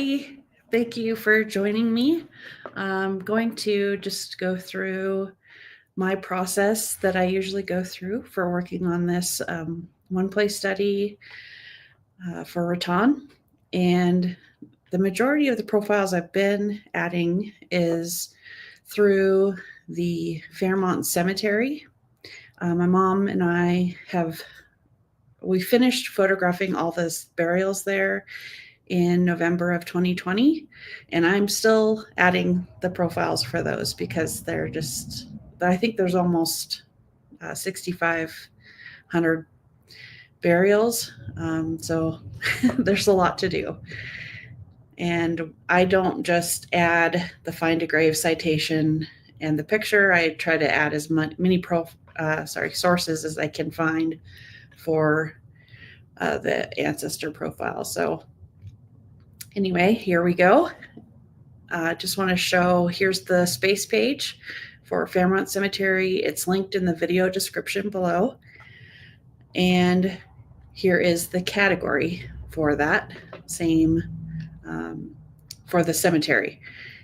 everybody. Thank you for joining me. I'm going to just go through my process that I usually go through for working on this one place study for Raton. And the majority of the profiles I've been adding is through the Fairmont Cemetery. My mom and I we finished photographing all the burials there in November of 2020, and I'm still adding the profiles for those because I think there's almost 6,500 burials, so there's a lot to do. And I don't just add the find a grave citation and the picture. I try to add as many sources as I can find for the ancestor profile. So anyway, here we go. Just want to show, here's the space page for Fairmont Cemetery. It's linked in the video description below. And here is the category for that same, for the cemetery.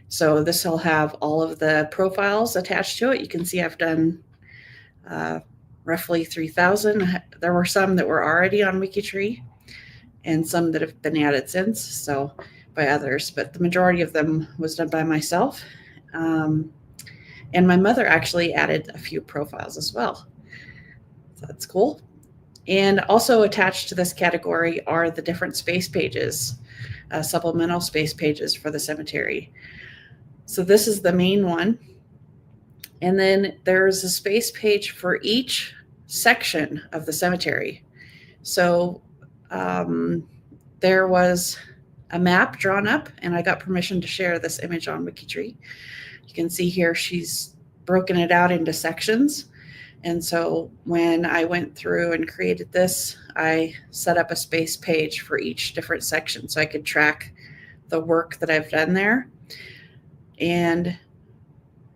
So this will have all of the profiles attached to it. You can see I've done roughly 3,000. There were some that were already on WikiTree and some that have been added since, so by others, but the majority of them was done by myself. And my mother actually added a few profiles as well. So that's cool. And also attached to this category are the different space pages, supplemental space pages for the cemetery. So this is the main one. And then there's a space page for each section of the cemetery. So there was a map drawn up, and I got permission to share this image on WikiTree. You can see here she's broken it out into sections. And so when I went through and created this, I set up a space page for each different section so I could track the work that I've done there. And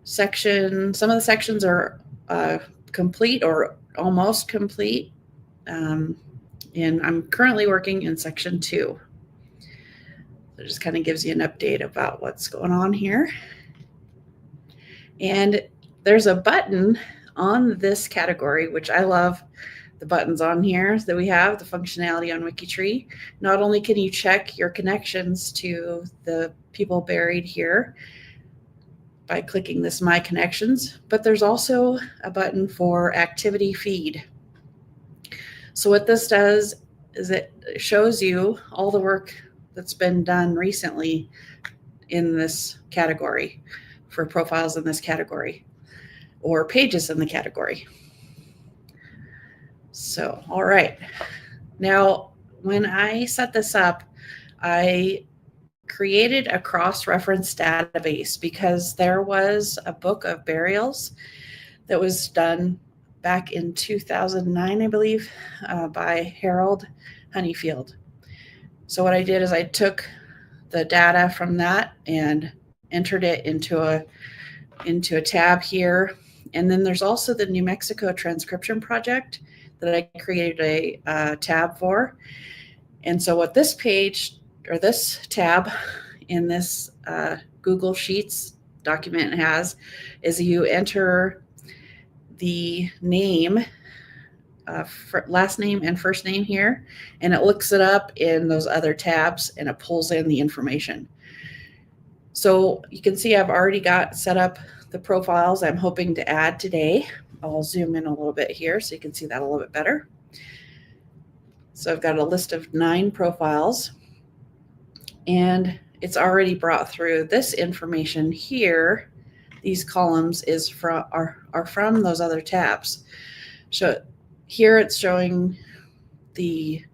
some of the sections are complete or almost complete. And I'm currently working in section 2. It just kind of gives you an update about what's going on here. And there's a button on this category, which I love the buttons on here that we have, the functionality on WikiTree. Not only can you check your connections to the people buried here by clicking this My Connections, but there's also a button for Activity Feed. So what this does is it shows you all the work that's been done recently in this category, for profiles in this category or pages in the category. So, all right. Now, when I set this up, I created a cross-reference database because there was a book of burials that was done back in 2009, I believe, by Harold Honeyfield. So what I did is I took the data from that and entered it into a tab here. And then there's also the New Mexico Transcription Project that I created a tab for. And so what this page or this tab in this Google Sheets document has is you enter the name, last name and first name here, and it looks it up in those other tabs and it pulls in the information. So you can see I've already got set up the profiles I'm hoping to add today. I'll zoom in a little bit here so you can see that a little bit better. So I've got a list of 9 profiles, and it's already brought through this information here. These columns are from those other tabs. So here it's showing the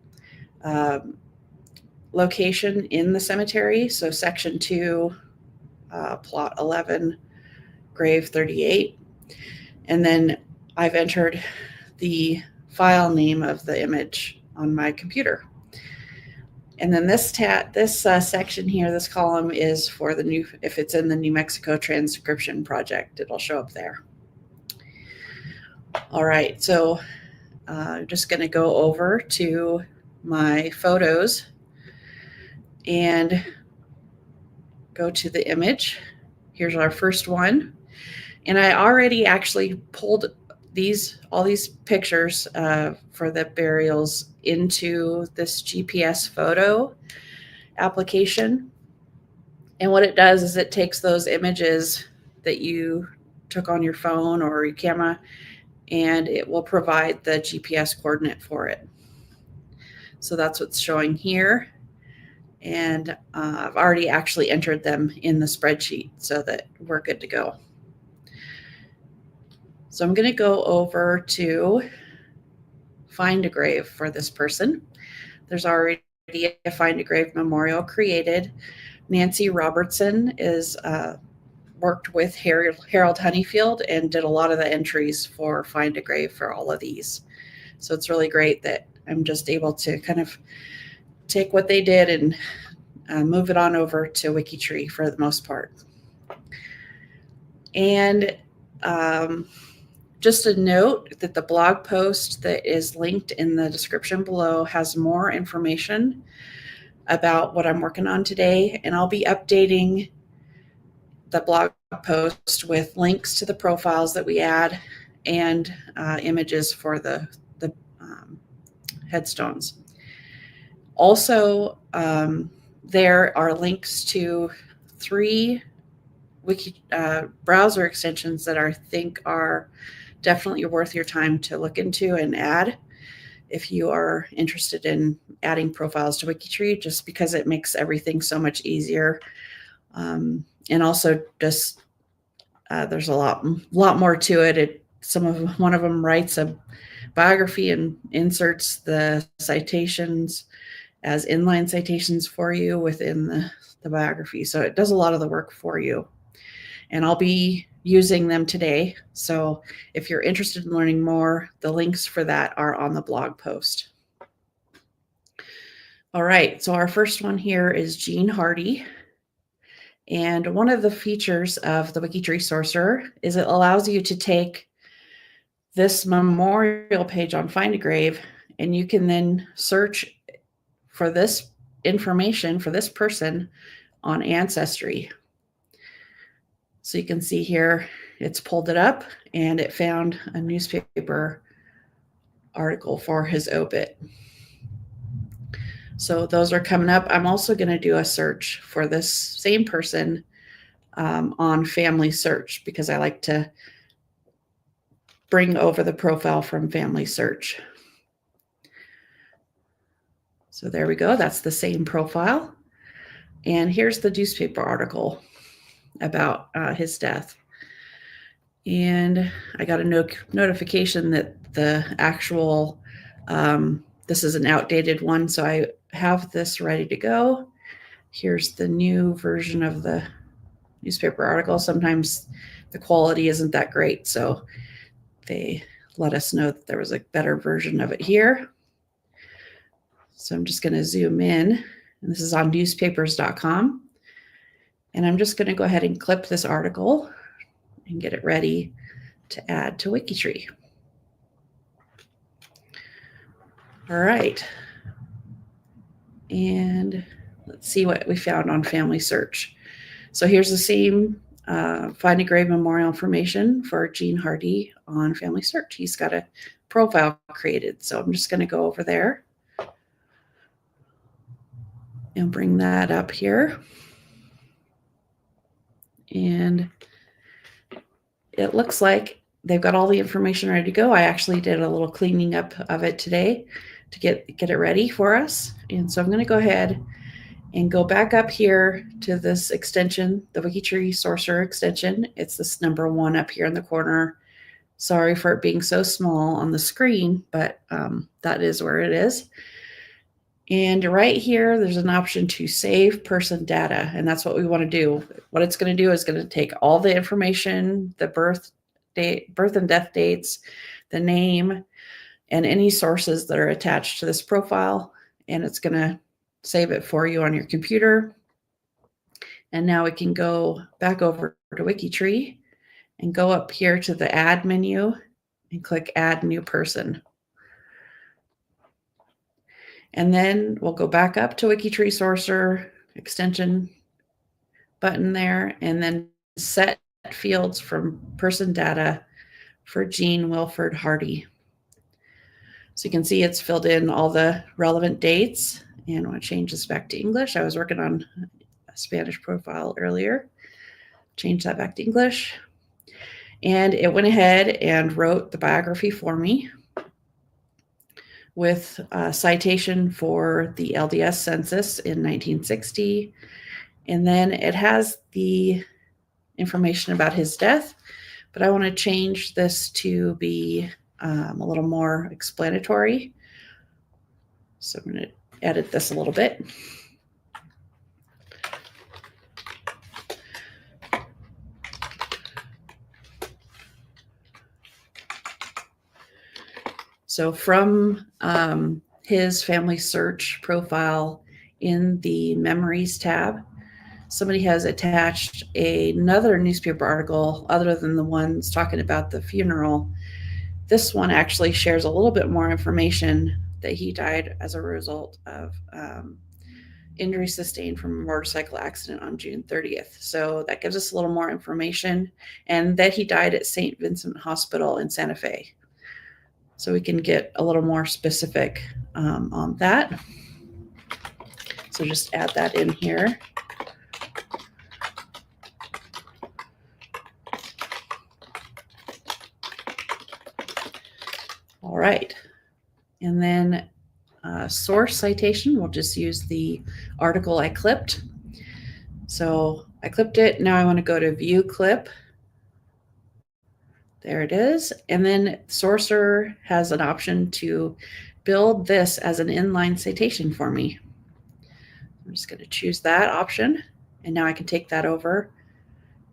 location in the cemetery. So section 2, plot 11, grave 38. And then I've entered the file name of the image on my computer. And then this section here, this column is for if it's in the New Mexico Transcription Project, it'll show up there. All right, so I'm just going to go over to my photos, and go to the image. Here's our first one. And I already actually pulled all these pictures for the burials into this GPS photo application. And what it does is it takes those images that you took on your phone or your camera, and it will provide the GPS coordinate for it. So that's what's showing here. And I've already actually entered them in the spreadsheet so that we're good to go. So I'm going to go over to find a grave for this person. There's already a find a grave memorial created. Nancy Robertson is worked with Harold Honeyfield and did a lot of the entries for find a grave for all of these. So it's really great that I'm just able to kind of take what they did and move it on over to WikiTree for the most part. And just a note that the blog post that is linked in the description below has more information about what I'm working on today, and I'll be updating the blog post with links to the profiles that we add and images for the headstones. Also, there are links to 3 wiki browser extensions that I think are definitely worth your time to look into and add if you are interested in adding profiles to WikiTree, just because it makes everything so much easier. And also just there's a lot more to it. One of them writes a biography and inserts the citations as inline citations for you within the biography. So it does a lot of the work for you. And I'll be using them today. So if you're interested in learning more, the links for that are on the blog post. All right, so our first one here is Jean Hardy. And one of the features of the WikiTree Sorcerer is it allows you to take this memorial page on Find a Grave, and you can then search for this information for this person on Ancestry. So you can see here, it's pulled it up and it found a newspaper article for his obit. So those are coming up. I'm also going to do a search for this same person on Family Search, because I like to bring over the profile from Family Search. So there we go. That's the same profile. And here's the newspaper article about his death. And I got a notification that the actual, this is an outdated one, so I have this ready to go. Here's the new version of the newspaper article. Sometimes the quality isn't that great, so they let us know that there was a better version of it here. So I'm just going to zoom in, and this is on newspapers.com. And I'm just going to go ahead and clip this article and get it ready to add to WikiTree. All right. And let's see what we found on Family Search. So here's the same Find a Grave memorial information for Jean Hardy on Family Search. He's got a profile created. So I'm just going to go over there and bring that up here. And it looks like they've got all the information ready to go. I actually did a little cleaning up of it today to get it ready for us. And so I'm going to go ahead and go back up here to this extension, the WikiTree Sorcerer extension. It's this number 1 up here in the corner. Sorry for it being so small on the screen, but that is where it is. And right here, there's an option to save person data, and that's what we want to do. What it's going to do is going to take all the information, the birth and death dates, the name, and any sources that are attached to this profile, and it's going to save it for you on your computer. And now we can go back over to WikiTree and go up here to the Add menu and click Add New Person. And then we'll go back up to WikiTree Sorcerer extension button there, and then set fields from person data for Jean Wilford Hardy. So you can see it's filled in all the relevant dates. And I want to change this back to English. I was working on a Spanish profile earlier. Change that back to English. And it went ahead and wrote the biography for me with a citation for the LDS census in 1960. And then it has the information about his death, but I want to change this to be a little more explanatory. So I'm going to edit this a little bit. So from his family search profile in the memories tab, somebody has attached another newspaper article other than the ones talking about the funeral. This one actually shares a little bit more information that he died as a result of injury sustained from a motorcycle accident on June 30th. So that gives us a little more information, and that he died at St. Vincent Hospital in Santa Fe. So we can get a little more specific on that. So just add that in here. All right. And then source citation, we'll just use the article I clipped. So I clipped it. Now I want to go to view clip. There it is. And then Sourcer has an option to build this as an inline citation for me. I'm just going to choose that option. And now I can take that over.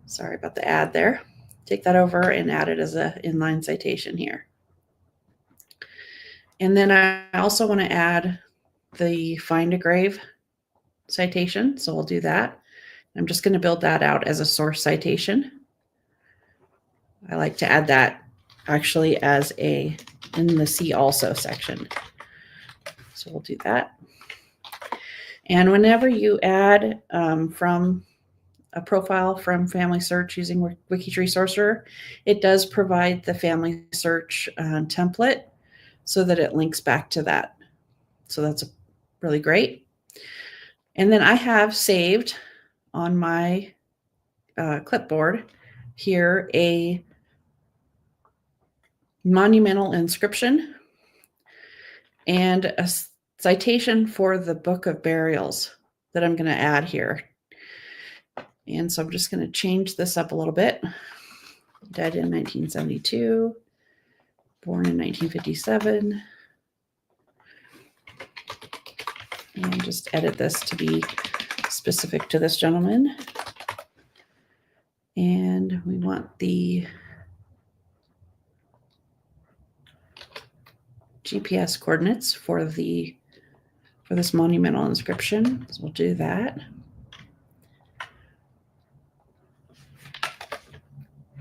Sorry about the ad there. Take that over and add it as an inline citation here. And then I also want to add the find a grave citation. So we'll do that. I'm just going to build that out as a source citation. I like to add that actually as in the see also section. So we'll do that. And whenever you add from a profile from Family Search using Wikitree Sorcerer, it does provide the Family Search template so that it links back to that. So that's really great. And then I have saved on my clipboard here a monumental inscription and a citation for the Book of Burials that I'm going to add here. And so I'm just going to change this up a little bit. Died in 1972, born in 1957. And just edit this to be specific to this gentleman. And we want the GPS coordinates for this monumental inscription. So we'll do that.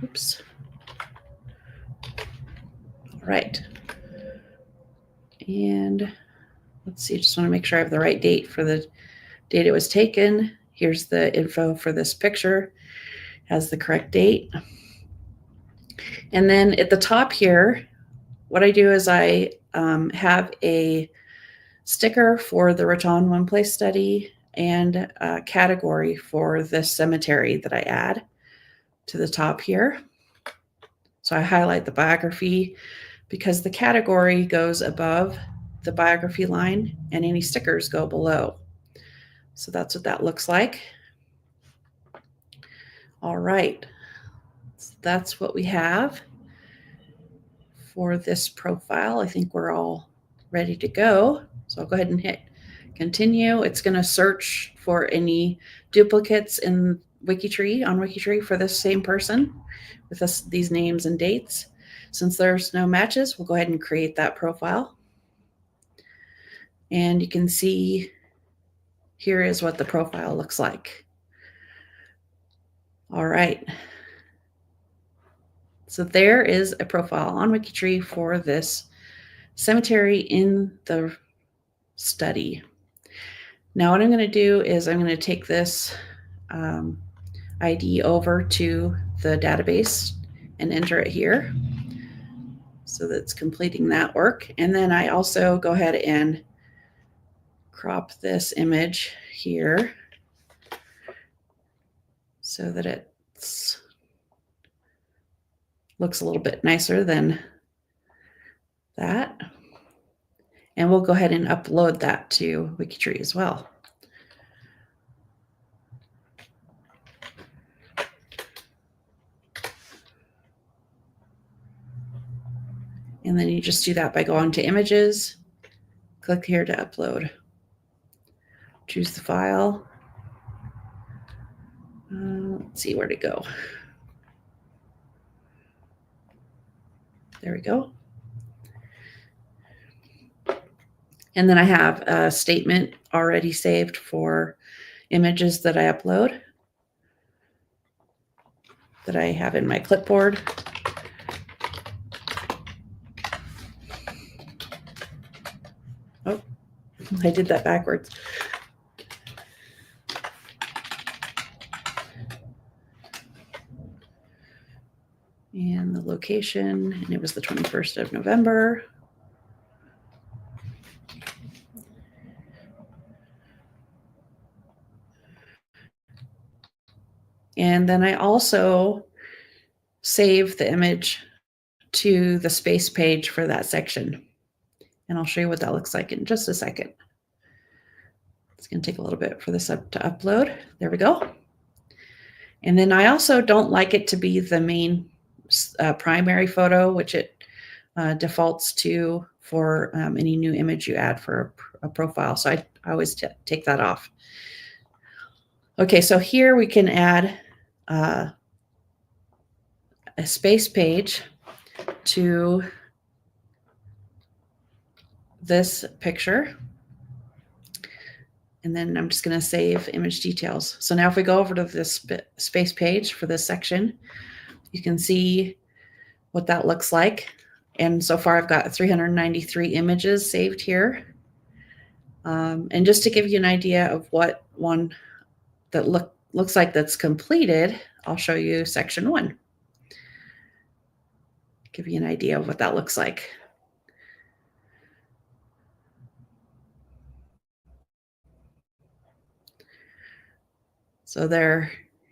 Oops. All right. And let's see, just want to make sure I have the right date for the date it was taken. Here's the info for this picture. Has the correct date. And then at the top here, what I do is I have a sticker for the Raton One Place Study and a category for this cemetery that I add to the top here. So I highlight the biography because the category goes above the biography line and any stickers go below. So that's what that looks like. All right. So that's what we have for this profile. I think we're all ready to go. So I'll go ahead and hit continue. It's going to search for any duplicates in Wikitree, on Wikitree for this same person with these names and dates. Since there's no matches, we'll go ahead and create that profile. And you can see here is what the profile looks like. All right. So there is a profile on Wikitree for this cemetery in the study. Now what I'm going to do is I'm going to take this ID over to the database and enter it here. So that's completing that work. And then I also go ahead and crop this image here so that it looks a little bit nicer than that. And we'll go ahead and upload that to Wikitree as well. And then you just do that by going to Images, click here to upload. Choose the file. Let's see where to go. There we go. And then I have a statement already saved for images that I upload that I have in my clipboard. Oh, I did that backwards. And the location, and it was the 21st of November. And then I also save the image to the space page for that section. And I'll show you what that looks like in just a second. It's going to take a little bit for this to upload. There we go. And then I also don't like it to be the main primary photo, which it defaults to for any new image you add for a profile. So I always take that off. Okay, so here we can add a space page to this picture. And then I'm just going to save image details. So now if we go over to this space page for this section, you can see what that looks like. And so far I've got 393 images saved here. And just to give you an idea of what one that looks like that's completed, I'll show you section 1. Give you an idea of what that looks like. So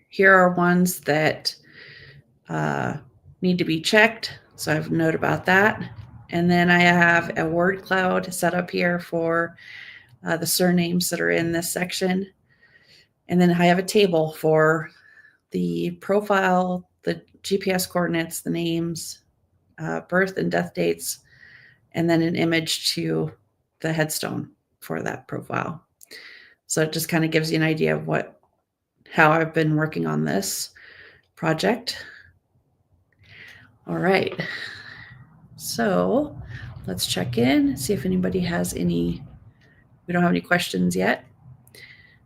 here are ones that need to be checked. So I have a note about that. And then I have a word cloud set up here for the surnames that are in this section. And then I have a table for the profile, the GPS coordinates, the names, birth and death dates, and then an image to the headstone for that profile. So it just kind of gives you an idea of how I've been working on this project. All right. So let's check in, see if anybody has we don't have any questions yet.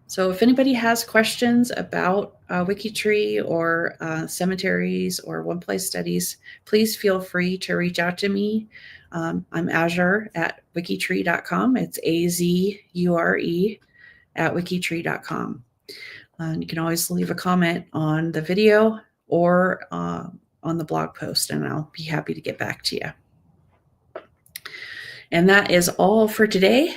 So if anybody has questions about Wikitree or cemeteries or one place studies, please feel free to reach out to me. I'm Azure at wikitree.com. It's AZURE at wikitree.com. You can always leave a comment on the video or on the blog post, and I'll be happy to get back to you. And that is all for today.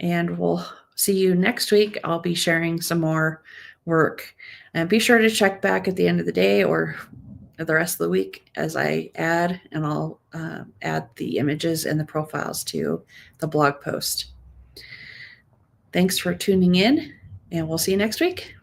And we'll see you next week. I'll be sharing some more work. And be sure to check back at the end of the day or the rest of the week as I add, and I'll add the images and the profiles to the blog post. Thanks for tuning in, and we'll see you next week.